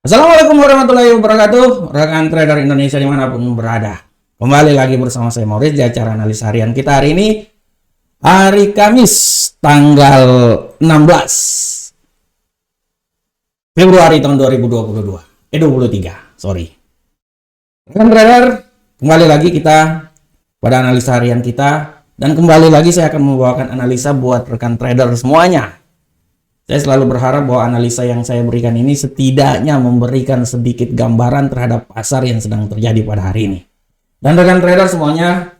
Assalamualaikum warahmatullahi wabarakatuh, rekan trader Indonesia dimanapun berada. Kembali lagi bersama saya Maurice di acara analis harian kita hari ini, hari Kamis, tanggal 16 Februari tahun 2023, sorry. Rekan trader, kembali lagi kita pada analis harian kita, dan kembali lagi saya akan membawakan analisa buat rekan trader semuanya. Saya selalu berharap bahwa analisa yang saya berikan ini setidaknya memberikan sedikit gambaran terhadap pasar yang sedang terjadi pada hari ini. Dan rekan trader semuanya,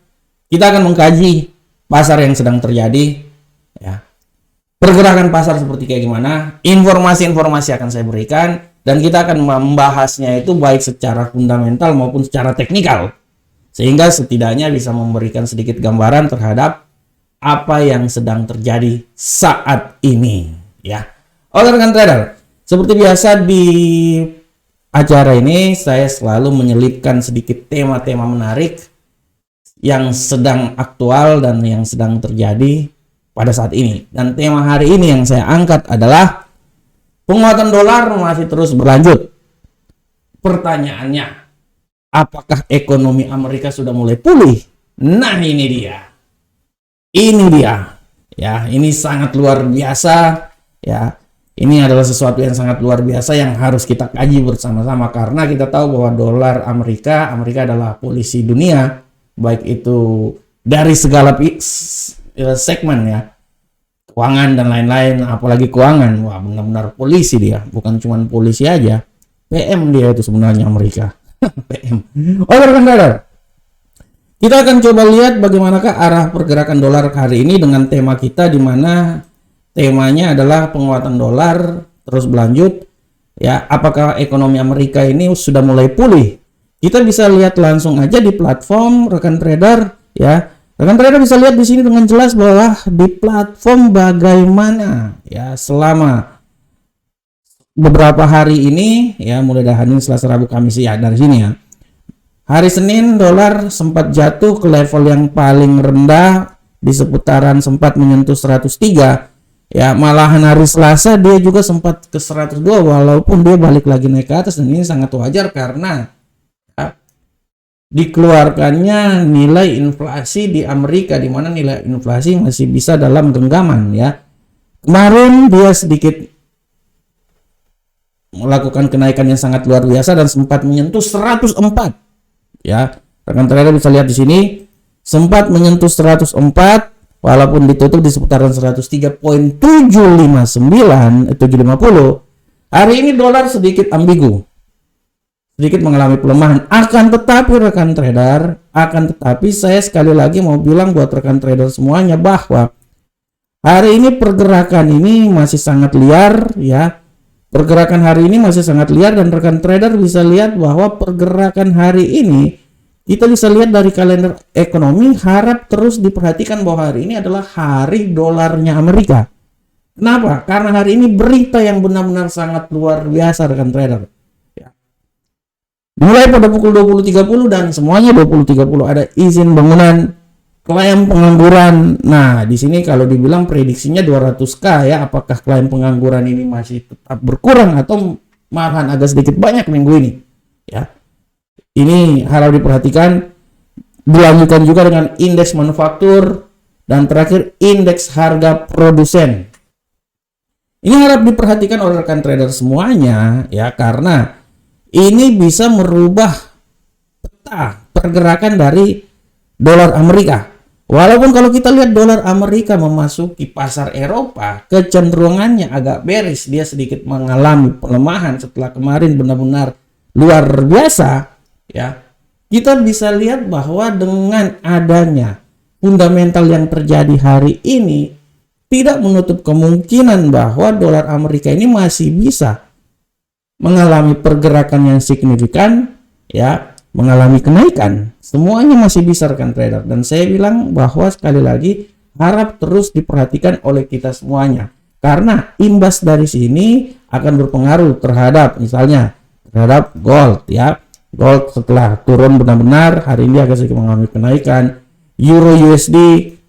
kita akan mengkaji pasar yang sedang terjadi, ya. Pergerakan pasar seperti kayak gimana, informasi-informasi akan saya berikan, dan kita akan membahasnya itu baik secara fundamental maupun secara teknikal, sehingga setidaknya bisa memberikan sedikit gambaran terhadap apa yang sedang terjadi saat ini. Ya, oke rekan trader, seperti biasa di acara ini saya selalu menyelipkan sedikit tema-tema menarik yang sedang aktual dan yang sedang terjadi pada saat ini. Dan tema hari ini yang saya angkat adalah penguatan dolar masih terus berlanjut. Pertanyaannya, apakah ekonomi Amerika sudah mulai pulih? Nah, ini dia. Ini dia. Ya, ini sangat luar biasa. Ya, ini adalah sesuatu yang sangat luar biasa yang harus kita kaji bersama-sama, karena kita tahu bahwa dolar Amerika adalah polisi dunia, baik itu dari segala segmen ya, keuangan dan lain-lain, apalagi keuangan. Wah, benar-benar polisi dia, bukan cuma polisi aja, PM dia itu sebenarnya Amerika. PM. Oke rekan trader, kita akan coba lihat bagaimanakah arah pergerakan dolar hari ini dengan tema kita, di mana temanya adalah penguatan dolar terus berlanjut. Ya, apakah ekonomi Amerika ini sudah mulai pulih? Kita bisa lihat langsung aja di platform rekan trader ya. Rekan trader bisa lihat di sini dengan jelas bahwa di platform bagaimana ya selama beberapa hari ini ya, mulai dari hari ini Selasa, Rabu, Kamis ya, dari sini ya. Hari Senin dolar sempat jatuh ke level yang paling rendah di seputaran sempat menyentuh 103. Ya, malahan hari Selasa dia juga sempat ke 102, walaupun dia balik lagi naik ke atas, dan ini sangat wajar karena ya, dikeluarkannya nilai inflasi di Amerika, di mana nilai inflasi masih bisa dalam genggaman ya. Kemarin dia sedikit melakukan kenaikan yang sangat luar biasa dan sempat menyentuh 104. Ya, rekan trader bisa lihat di sini sempat menyentuh 104. Walaupun ditutup di seputaran 103.750, hari ini dolar sedikit ambigu, sedikit mengalami pelemahan. Akan tetapi rekan trader, saya sekali lagi mau bilang buat rekan trader semuanya bahwa hari ini pergerakan ini masih sangat liar ya. Pergerakan hari ini masih sangat liar, dan rekan trader bisa lihat bahwa pergerakan hari ini kita bisa lihat dari kalender ekonomi, harap terus diperhatikan bahwa hari ini adalah hari dolarnya Amerika. Kenapa? Karena hari ini berita yang benar-benar sangat luar biasa rekan trader. Ya. Mulai pada pukul 20.30 dan semuanya 20.30 ada izin bangunan, klaim pengangguran. Nah, di sini kalau dibilang prediksinya 200k ya, apakah klaim pengangguran ini masih tetap berkurang atau malahan agak sedikit banyak minggu ini? Ya. Ini harap diperhatikan. Dilanjutkan juga dengan indeks manufaktur, dan terakhir indeks harga produsen. Ini harap diperhatikan oleh rekan trader semuanya ya, karena ini bisa merubah peta pergerakan dari dolar Amerika. Walaupun kalau kita lihat dolar Amerika memasuki pasar Eropa, kecenderungannya agak bearish, dia sedikit mengalami pelemahan setelah kemarin benar-benar luar biasa. Ya, kita bisa lihat bahwa dengan adanya fundamental yang terjadi hari ini, tidak menutup kemungkinan bahwa dolar Amerika ini masih bisa mengalami pergerakan yang signifikan, ya, mengalami kenaikan. Semuanya masih bisa rekan trader, dan saya bilang bahwa sekali lagi harap terus diperhatikan oleh kita semuanya, karena imbas dari sini akan berpengaruh terhadap misalnya terhadap gold ya. Gold setelah turun benar-benar hari ini agak sedikit mengalami kenaikan. Euro USD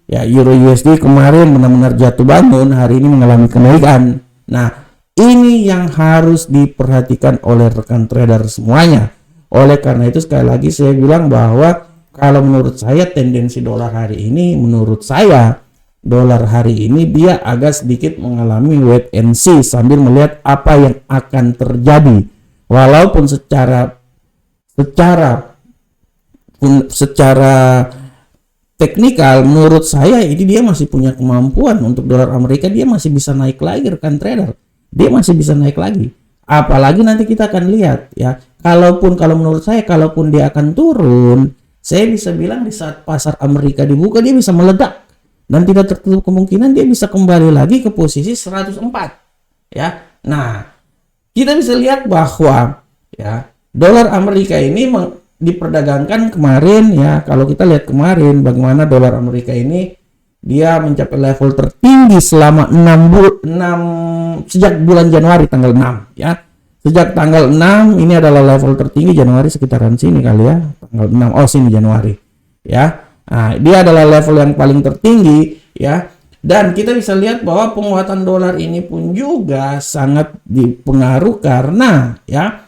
ya, Euro USD kemarin benar-benar jatuh bangun, hari ini mengalami kenaikan. Nah, ini yang harus diperhatikan oleh rekan trader semuanya. Oleh karena itu sekali lagi saya bilang bahwa kalau menurut saya tendensi dolar hari ini, menurut saya dolar hari ini dia agak sedikit mengalami wait and see sambil melihat apa yang akan terjadi. Walaupun secara teknikal menurut saya ini dia masih punya kemampuan untuk dolar Amerika, dia masih bisa naik lagi rekan trader. Dia masih bisa naik lagi. Apalagi nanti kita akan lihat ya. Kalau menurut saya kalaupun dia akan turun, saya bisa bilang di saat pasar Amerika dibuka dia bisa meledak dan tidak tertutup kemungkinan dia bisa kembali lagi ke posisi 104 ya. Nah, kita bisa lihat bahwa ya dolar Amerika ini diperdagangkan kemarin ya. Kalau kita lihat kemarin bagaimana dolar Amerika ini dia mencapai level tertinggi selama 6 sejak bulan Januari tanggal 6 ya. Sejak tanggal 6 ini adalah level tertinggi Januari sekitaran sini kali ya. Tanggal 6 sini Januari ya. Nah, dia adalah level yang paling tertinggi ya. Dan kita bisa lihat bahwa penguatan dolar ini pun juga sangat dipengaruhi karena ya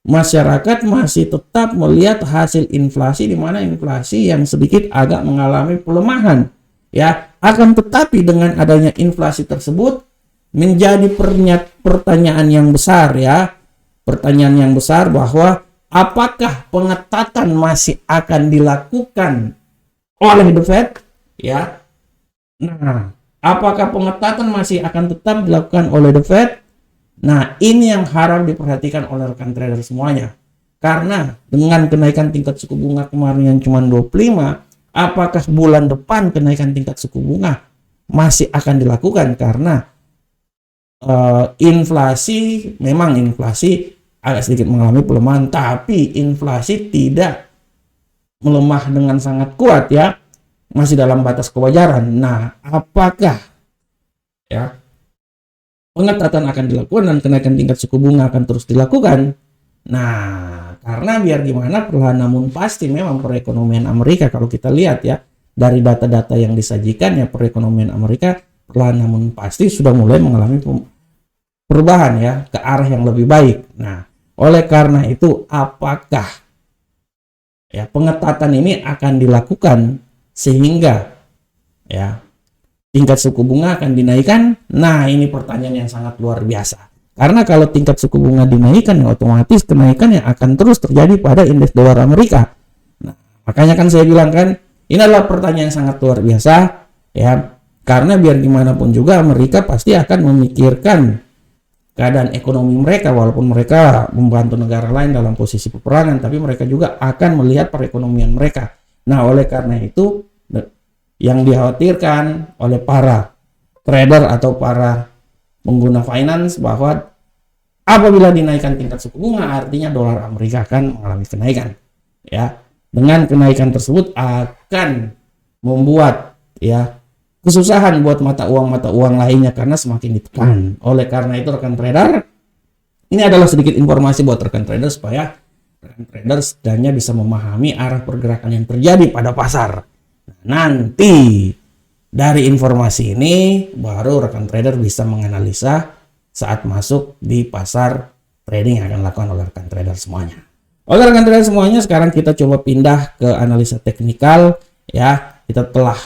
masyarakat masih tetap melihat hasil inflasi, di mana inflasi yang sedikit agak mengalami pelemahan ya. Akan tetapi dengan adanya inflasi tersebut menjadi pertanyaan yang besar ya. Pertanyaan yang besar bahwa apakah pengetatan masih akan dilakukan oleh The Fed ya. Nah, apakah pengetatan masih akan tetap dilakukan oleh The Fed? Nah, ini yang harap diperhatikan oleh rekan trader semuanya. Karena dengan kenaikan tingkat suku bunga kemarin yang cuma 25, apakah bulan depan kenaikan tingkat suku bunga masih akan dilakukan? Karena inflasi agak sedikit mengalami pelemahan, tapi inflasi tidak melemah dengan sangat kuat ya, masih dalam batas kewajaran. Nah, apakah ya pengetatan akan dilakukan dan kenaikan tingkat suku bunga akan terus dilakukan? Nah, karena biar gimana perlahan namun pasti memang perekonomian Amerika, kalau kita lihat ya dari data-data yang disajikan ya, perekonomian Amerika perlahan namun pasti sudah mulai mengalami perubahan ya ke arah yang lebih baik. Nah, oleh karena itu apakah ya pengetatan ini akan dilakukan sehingga ya tingkat suku bunga akan dinaikkan? Nah, ini pertanyaan yang sangat luar biasa. Karena kalau tingkat suku bunga dinaikkan, ya otomatis kenaikan yang akan terus terjadi pada indeks dolar Amerika. Nah, makanya kan saya bilang kan, ini adalah pertanyaan yang sangat luar biasa ya. Karena biar gimana pun juga Amerika pasti akan memikirkan keadaan ekonomi mereka, walaupun mereka membantu negara lain dalam posisi peperangan, tapi mereka juga akan melihat perekonomian mereka. Nah, oleh karena itu yang dikhawatirkan oleh para trader atau para pengguna finance bahwa apabila dinaikkan tingkat suku bunga artinya dolar Amerika akan mengalami kenaikan ya. Dengan kenaikan tersebut akan membuat ya kesusahan buat mata uang lainnya karena semakin ditekan. Oleh karena itu rekan trader, ini adalah sedikit informasi buat rekan trader supaya rekan trader setidaknya bisa memahami arah pergerakan yang terjadi pada pasar. Nanti dari informasi ini baru rekan trader bisa menganalisa saat masuk di pasar trading yang akan dilakukan oleh rekan trader semuanya. Oleh rekan trader semuanya, sekarang kita coba pindah ke analisa teknikal ya. Kita telah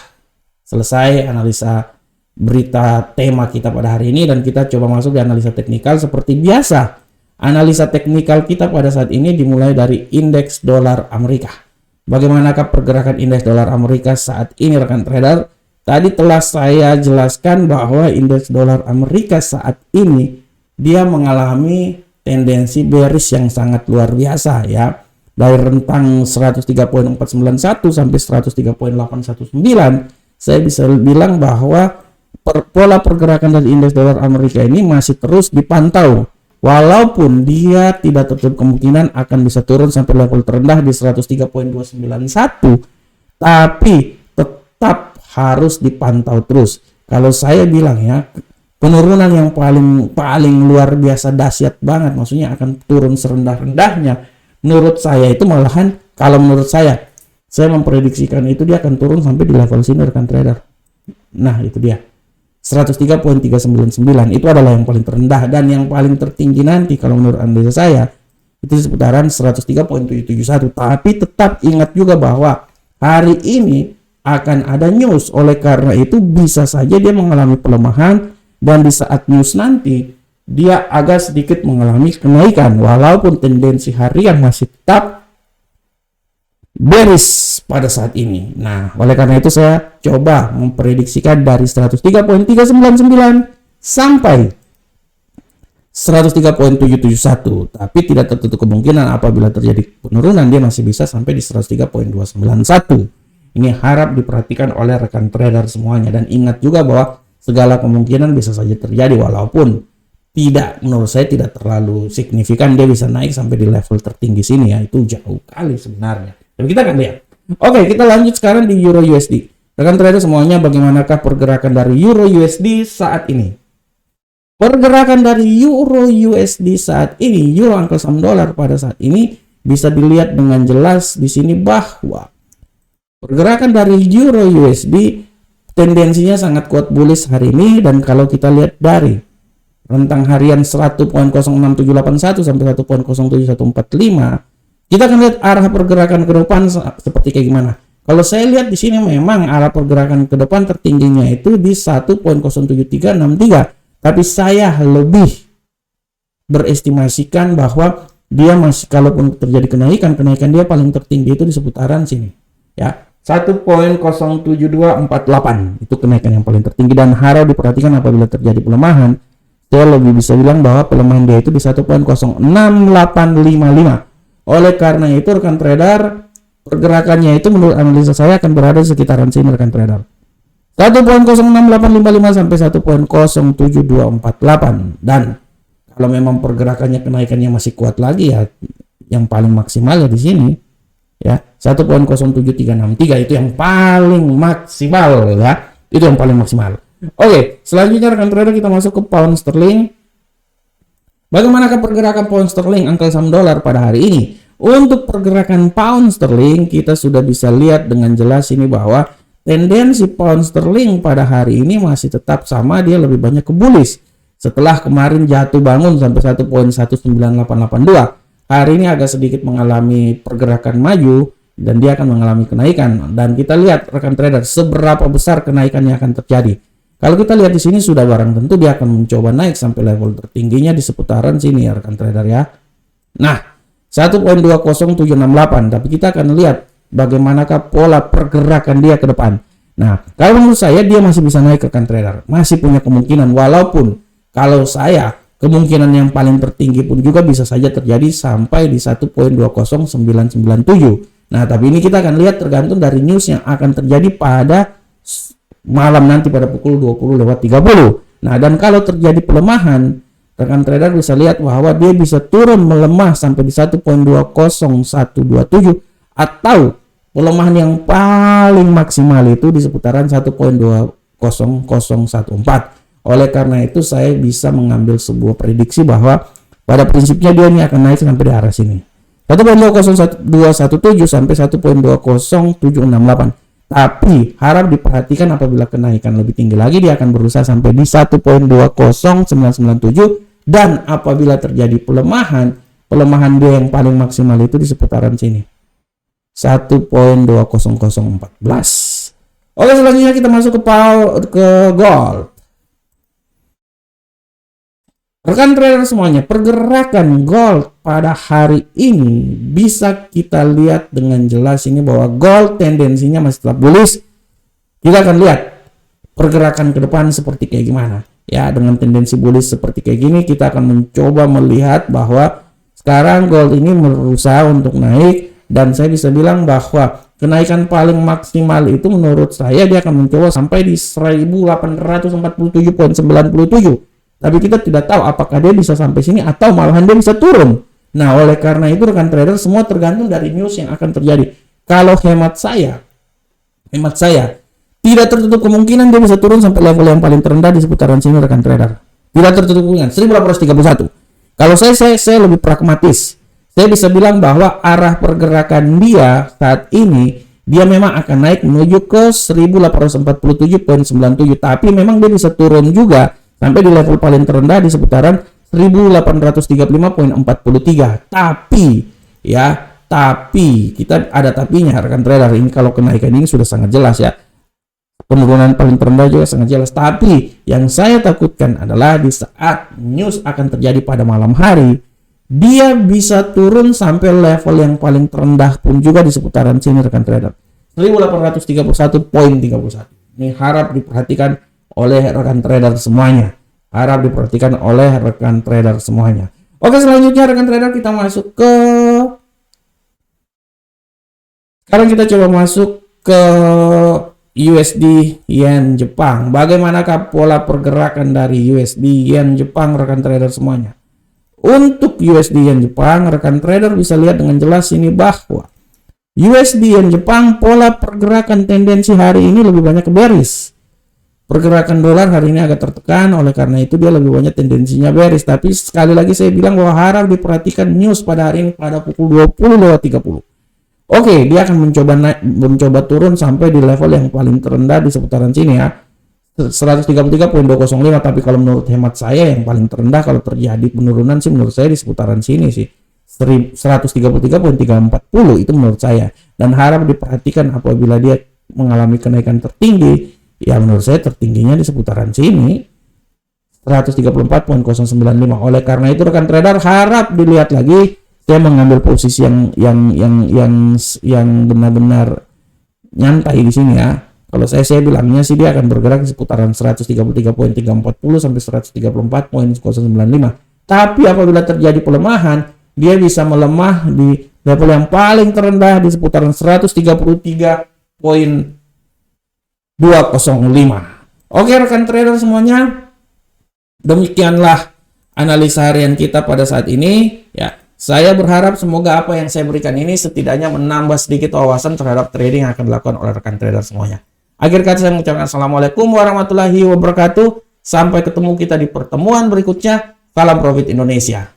selesai analisa berita tema kita pada hari ini dan kita coba masuk di analisa teknikal. Seperti biasa, analisa teknikal kita pada saat ini dimulai dari indeks dolar Amerika. Bagaimanakah pergerakan indeks dolar Amerika saat ini rekan trader? Tadi telah saya jelaskan bahwa indeks dolar Amerika saat ini dia mengalami tendensi bearish yang sangat luar biasa ya. Dari rentang 103.491 sampai 103.819, saya bisa bilang bahwa pola pergerakan dari indeks dolar Amerika ini masih terus dipantau. Walaupun dia tidak tertutup kemungkinan akan bisa turun sampai level terendah di 103.291, tapi tetap harus dipantau terus. Kalau saya bilang ya, penurunan yang paling luar biasa dahsyat banget, maksudnya akan turun serendah-rendahnya. Menurut saya itu malahan, kalau menurut saya memprediksikan itu dia akan turun sampai di level sini rekan trader. Nah, itu dia. 103.399 itu adalah yang paling terendah, dan yang paling tertinggi nanti kalau menurut analisa saya itu seputaran 103.771. Tapi tetap ingat juga bahwa hari ini akan ada news, oleh karena itu bisa saja dia mengalami pelemahan, dan di saat news nanti dia agak sedikit mengalami kenaikan walaupun tendensi harian masih tetap bearish pada saat ini. Nah, oleh karena itu saya coba memprediksikan dari 103.399 sampai 103.771, tapi tidak tertutup kemungkinan apabila terjadi penurunan dia masih bisa sampai di 103.291. Ini harap diperhatikan oleh rekan trader semuanya, dan ingat juga bahwa segala kemungkinan bisa saja terjadi, walaupun menurut saya tidak terlalu signifikan dia bisa naik sampai di level tertinggi sini ya, itu jauh kali sebenarnya. Dan kita akan lihat. Oke, kita lanjut sekarang di Euro USD. Rekan trader semuanya, bagaimanakah pergerakan dari Euro USD saat ini? Pergerakan dari Euro USD saat ini, euro angka saham dolar pada saat ini bisa dilihat dengan jelas di sini bahwa pergerakan dari Euro USD tendensinya sangat kuat bullish hari ini, dan kalau kita lihat dari rentang harian 1.06781 sampai 1.07145, kita akan lihat arah pergerakan ke depan seperti kayak gimana. Kalau saya lihat di sini memang arah pergerakan ke depan tertingginya itu di 1.07363, tapi saya lebih berestimasikan bahwa dia masih, kalaupun terjadi kenaikan dia paling tertinggi itu di seputaran sini ya, 1.07248 itu kenaikan yang paling tertinggi, dan harap diperhatikan apabila terjadi pelemahan. Saya lebih bisa bilang bahwa pelemahan dia itu di 1.06855. Oleh karena itu rekan trader, pergerakannya itu menurut analisa saya akan berada di sekitaran sini rekan trader. 1.06855 sampai 1.07248. Dan kalau memang pergerakannya kenaikannya masih kuat lagi ya, yang paling maksimal ya di sini ya, 1.07363 itu yang paling maksimal ya. Itu yang paling maksimal. Oke, selanjutnya rekan trader kita masuk ke pound sterling. Bagaimanakah pergerakan pound sterling angka saham dolar pada hari ini? Untuk pergerakan pound sterling kita sudah bisa lihat dengan jelas ini bahwa tendensi pound sterling pada hari ini masih tetap sama, dia lebih banyak ke bullish. Setelah kemarin jatuh bangun sampai 1.19882, hari ini agak sedikit mengalami pergerakan maju dan dia akan mengalami kenaikan. Dan kita lihat rekan trader seberapa besar kenaikannya akan terjadi. Kalau kita lihat di sini sudah barang tentu dia akan mencoba naik sampai level tertingginya di seputaran sini ya rekan trader ya. Nah, 1.20768, tapi kita akan lihat bagaimanakah pola pergerakan dia ke depan. Nah, kalau menurut saya dia masih bisa naik rekan trader, masih punya kemungkinan, walaupun kalau saya kemungkinan yang paling tertinggi pun juga bisa saja terjadi sampai di 1.20997. Nah, tapi ini kita akan lihat tergantung dari news yang akan terjadi pada malam nanti pada pukul 20.30. Nah, dan kalau terjadi pelemahan, rekan trader bisa lihat bahwa dia bisa turun melemah sampai di 1.20127, atau pelemahan yang paling maksimal itu di seputaran 1.20014. Oleh karena itu saya bisa mengambil sebuah prediksi bahwa pada prinsipnya dia ini akan naik sampai di arah sini. 1.20217 sampai 1.20768. Tapi harap diperhatikan apabila kenaikan lebih tinggi lagi dia akan berusaha sampai di 1.20997, dan apabila terjadi pelemahan dia yang paling maksimal itu di seputaran sini 1.20014. Oke, selanjutnya kita masuk ke gold. Rekan trader semuanya, pergerakan gold pada hari ini bisa kita lihat dengan jelas ini bahwa gold tendensinya masih tetap bullish. Kita akan lihat pergerakan ke depan seperti kayak gimana. Ya, dengan tendensi bullish seperti kayak gini kita akan mencoba melihat bahwa sekarang gold ini berusaha untuk naik, dan saya bisa bilang bahwa kenaikan paling maksimal itu menurut saya dia akan mencoba sampai di 1847.97. Tapi kita tidak tahu apakah dia bisa sampai sini atau malahan dia bisa turun. Nah, oleh karena itu rekan trader semua tergantung dari news yang akan terjadi. Kalau hemat saya tidak tertutup kemungkinan dia bisa turun sampai level yang paling terendah di seputaran sini rekan trader. Tidak tertutup kemungkinan 1831. Kalau saya lebih pragmatis. Saya bisa bilang bahwa arah pergerakan dia saat ini dia memang akan naik menuju ke 1847,97, tapi memang dia bisa turun juga sampai di level paling terendah di seputaran 1835,43. Tapi kita ada tapinya rekan trader. Ini kalau kenaikan ini sudah sangat jelas ya. Penurunan paling terendah juga sangat jelas. Tapi yang saya takutkan adalah di saat news akan terjadi pada malam hari, dia bisa turun sampai level yang paling terendah pun juga di seputaran sini rekan trader. 1831,31. Ini harap diperhatikan oleh rekan trader semuanya. Oke, selanjutnya rekan trader kita masuk ke, sekarang kita coba masuk ke USD Yen Jepang. Bagaimanakah pola pergerakan dari USD Yen Jepang rekan trader semuanya? Untuk USD Yen Jepang, rekan trader bisa lihat dengan jelas ini bahwa USD Yen Jepang pola pergerakan tendensi hari ini lebih banyak ke bearish. Pergerakan dolar hari ini agak tertekan, oleh karena itu dia lebih banyak tendensinya bearish. Tapi sekali lagi saya bilang bahwa harap diperhatikan news pada hari ini pada pukul 20.30. Oke, dia akan mencoba turun sampai di level yang paling terendah di seputaran sini ya. 133,205, tapi kalau menurut hemat saya yang paling terendah kalau terjadi penurunan sih menurut saya di seputaran sini sih. 133,340 itu menurut saya. Dan harap diperhatikan apabila dia mengalami kenaikan tertinggi, ya menurut saya tertingginya di seputaran sini 134,095. Oleh karena itu rekan trader harap dilihat lagi. Saya mengambil posisi yang benar-benar nyantai di sini ya. Kalau saya bilangnya sih dia akan bergerak di seputaran 133,340 sampai 134,095. Tapi apabila terjadi pelemahan, dia bisa melemah di level yang paling terendah di seputaran 133,205. Oke rekan trader semuanya, demikianlah analisa harian kita pada saat ini ya. Saya berharap semoga apa yang saya berikan ini setidaknya menambah sedikit wawasan terhadap trading yang akan dilakukan oleh rekan trader semuanya. Akhir kata saya mengucapkan Assalamualaikum warahmatullahi wabarakatuh. Sampai ketemu kita di pertemuan berikutnya. Salam Profit Indonesia.